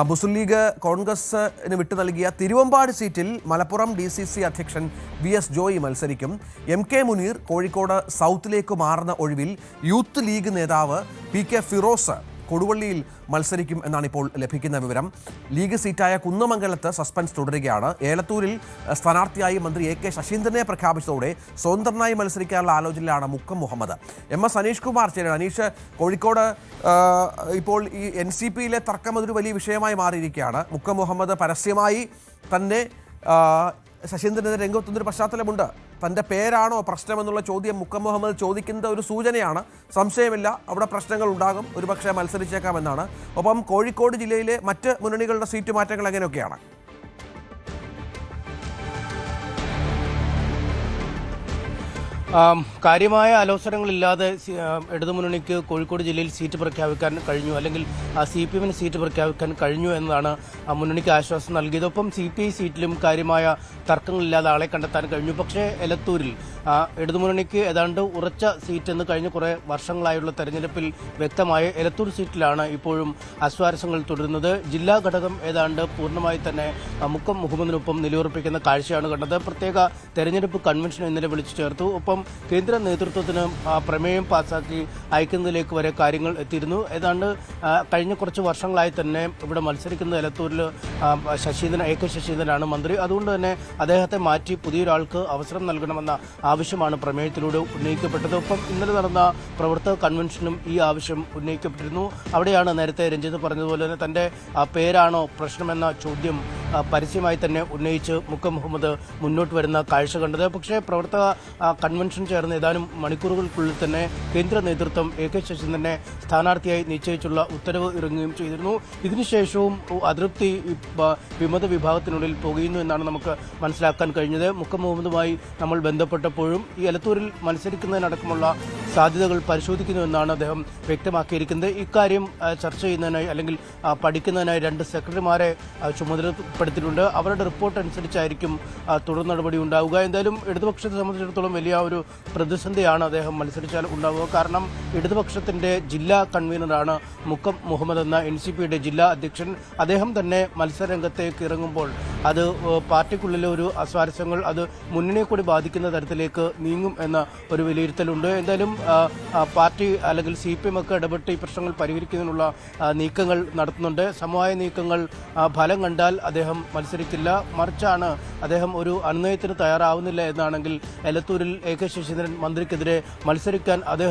മുസ്ലിം league കോൺഗ്രസിന് വിട്ടു നൽകിയ തിരുവമ്പാടി സീറ്റിൽ മലപ്പുറം DCC അധ്യക്ഷൻ VS ജോയി മത്സരിക്കും. MK മുനീർ കോഴിക്കോട് സൗത്തിലേക്ക് മാറുന്ന ഒഴിവിൽ യൂത്ത് ലീഗ് നേതാവ് PK ഫിറോസ് കൊടുവള്ളിയിൽ മത്സരിക്കും എന്നാണ് ഇപ്പോൾ ലഭിക്കുന്ന വിവരം. ലീഗ് സീറ്റായ കുന്നമംഗലത്ത് സസ്പെൻസ് തുടരുകയാണ്. ഏലത്തൂരിൽ സ്ഥാനാർത്ഥിയായി മന്ത്രി AK ശശീന്ദ്രനെ പ്രഖ്യാപിച്ചതോടെ സ്വതന്ത്രനായി മത്സരിക്കാനുള്ള ആലോചനയിലാണ് മുക്കം മുഹമ്മദ്. MS അനീഷ് കുമാർ ചേരുന്നു. അനീഷ്, കോഴിക്കോട് ഇപ്പോൾ ഈ NCPയിലെ തർക്കം അതൊരു വലിയ വിഷയമായി മാറിയിരിക്കുകയാണ്. മുക്കം മുഹമ്മദ് പരസ്യമായി തന്നെ ശശീന്ദ്രനെതിരെ രംഗത്തുന്നൊരു പശ്ചാത്തലമുണ്ട്. തൻ്റെ പേരാണോ പ്രശ്നമെന്നുള്ള ചോദ്യം മുക്കം മുഹമ്മദ് ചോദിക്കുന്നത് ഒരു സൂചനയാണ്. സംശയമില്ല, അവിടെ പ്രശ്നങ്ങൾ ഉണ്ടാകും, ഒരുപക്ഷെ മത്സരിച്ചേക്കാമെന്നാണ്. ഒപ്പം കോഴിക്കോട് ജില്ലയിലെ മറ്റ് മുന്നണികളുടെ സീറ്റ് മാറ്റങ്ങൾ എങ്ങനെയൊക്കെയാണ്? കാര്യമായ ആലോചനകളില്ലാതെ ഇടതുമുന്നണിക്ക് കോഴിക്കോട് ജില്ലയിൽ സീറ്റ് പ്രഖ്യാപിക്കാൻ കഴിഞ്ഞു, അല്ലെങ്കിൽ CPM സീറ്റ് പ്രഖ്യാപിക്കാൻ കഴിഞ്ഞു എന്നതാണ് മുന്നണിക്ക് ആശ്വാസം നൽകിയത്. ഒപ്പം CPI സീറ്റിലും കാര്യമായ തർക്കങ്ങളില്ലാതെ ആളെ കണ്ടെത്താൻ കഴിഞ്ഞു. പക്ഷേ എലത്തൂരിൽ ഇടതുമുന്നണിക്ക് ഏതാണ്ട് ഉറച്ച സീറ്റ് എന്ന് കഴിഞ്ഞ കുറേ വർഷങ്ങളായുള്ള തെരഞ്ഞെടുപ്പിൽ വ്യക്തമായ എലത്തൂർ സീറ്റിലാണ് ഇപ്പോഴും അസ്വാരസ്യങ്ങൾ തുടരുന്നത്. ജില്ലാ ഘടകം ഏതാണ്ട് പൂർണ്ണമായി തന്നെ മുക്കം മുഹമ്മദിനൊപ്പം നിലയുറപ്പിക്കുന്ന കാഴ്ചയാണ് കണ്ടത്. പ്രത്യേക തെരഞ്ഞെടുപ്പ് കൺവെൻഷൻ ഇന്നലെ വിളിച്ചു ചേർത്തു. ഒപ്പം കേന്ദ്ര നേതൃത്വത്തിന് പ്രമേയം പാസാക്കി അയക്കുന്നതിലേക്ക് വരെ കാര്യങ്ങൾ എത്തിയിരുന്നു. ഏതാണ്ട് കഴിഞ്ഞ കുറച്ച് വർഷങ്ങളായി തന്നെ ഇവിടെ മത്സരിക്കുന്ന എലത്തൂരിൽ AK ശശീന്ദ്രനാണ് മന്ത്രി. അതുകൊണ്ട് തന്നെ അദ്ദേഹത്തെ മാറ്റി പുതിയൊരാൾക്ക് അവസരം നൽകണമെന്ന ആവശ്യമാണ് പ്രമേയത്തിലൂടെ ഉന്നയിക്കപ്പെട്ടത്. ഒപ്പം ഇന്നലെ നടന്ന പ്രവർത്തക കൺവെൻഷനും ഈ ആവശ്യം ഉന്നയിക്കപ്പെട്ടിരുന്നു. അവിടെയാണ് നേരത്തെ രഞ്ജിത്ത് പറഞ്ഞതുപോലെ തന്നെ തൻ്റെ പേരാണോ പ്രശ്നമെന്ന ചോദ്യം പരസ്യമായി തന്നെ ഉന്നയിച്ച് മുക്കം മുഹമ്മദ് മുന്നോട്ട് വരുന്ന കാഴ്ച കണ്ടത്. പക്ഷേ പ്രവർത്തക കൺവെൻഷൻ ചേർന്ന് ഏതാനും മണിക്കൂറുകൾക്കുള്ളിൽ തന്നെ കേന്ദ്ര നേതൃത്വം AK ശശീന്ദ്രനെ സ്ഥാനാർത്ഥിയായി നിശ്ചയിച്ചുള്ള ഉത്തരവ് ഇറങ്ങുകയും ചെയ്തിരുന്നു. ഇതിനുശേഷവും അതൃപ്തി വിമത വിഭാഗത്തിനുള്ളിൽ പോകുന്നു എന്നാണ് നമുക്ക് മനസ്സിലാക്കാൻ കഴിഞ്ഞത്. മുക്കം മുഹമ്മദുമായി നമ്മൾ ബന്ധപ്പെട്ടപ്പോഴും ഈ എലത്തൂരിൽ മത്സരിക്കുന്നതിനടക്കമുള്ള സാധ്യതകൾ പരിശോധിക്കുന്നുവെന്നാണ് അദ്ദേഹം വ്യക്തമാക്കിയിരിക്കുന്നത്. ഇക്കാര്യം ചർച്ച ചെയ്യുന്നതിനായി അല്ലെങ്കിൽ പഠിക്കുന്നതിനായി 2 സെക്രട്ടറിമാരെ ചുമതലപ്പെടുത്തിയിട്ടുണ്ട്. അവരുടെ റിപ്പോർട്ട് അനുസരിച്ചായിരിക്കും തുടർ നടപടി ഉണ്ടാവുക. എന്തായാലും ഇടതുപക്ഷത്തെ സംബന്ധിച്ചിടത്തോളം വലിയ ഒരു പ്രതിസന്ധിയാണ് അദ്ദേഹം മത്സരിച്ചാൽ ഉണ്ടാവുക. കാരണം ഇടതുപക്ഷത്തിന്റെ ജില്ലാ കൺവീനറാണ് മുക്കം മുഹമ്മദ് എന്ന NCPയുടെ ജില്ലാ അധ്യക്ഷൻ. അദ്ദേഹം തന്നെ മത്സരരംഗത്തേക്ക് ഇറങ്ങുമ്പോൾ അത് പാർട്ടിക്കുള്ളിലെ ഒരു അസ്വാരസ്യങ്ങൾ അത് മുന്നണിയെ കൂടി ബാധിക്കുന്ന തരത്തിലേക്ക് നീങ്ങും എന്ന ഒരു വിലയിരുത്തലുണ്ട്. എന്തായാലും പാർട്ടി അല്ലെങ്കിൽ CPM ഒക്കെ ഇടപെട്ട് ഈ പ്രശ്നങ്ങൾ പരിഹരിക്കുന്നതിനുള്ള നീക്കങ്ങൾ നടത്തുന്നുണ്ട്. സമവായ നീക്കങ്ങൾ ഫലം കണ്ടാൽ അദ്ദേഹം മത്സരിക്കില്ല, മറിച്ചാണ് അദ്ദേഹം ഒരു അനുനയത്തിന് തയ്യാറാവുന്നില്ല എന്നാണെങ്കിൽ എലത്തൂരിൽ AK ശശീന്ദ്രൻ മന്ത്രിക്കെതിരെ മത്സരിക്കാൻ അദ്ദേഹം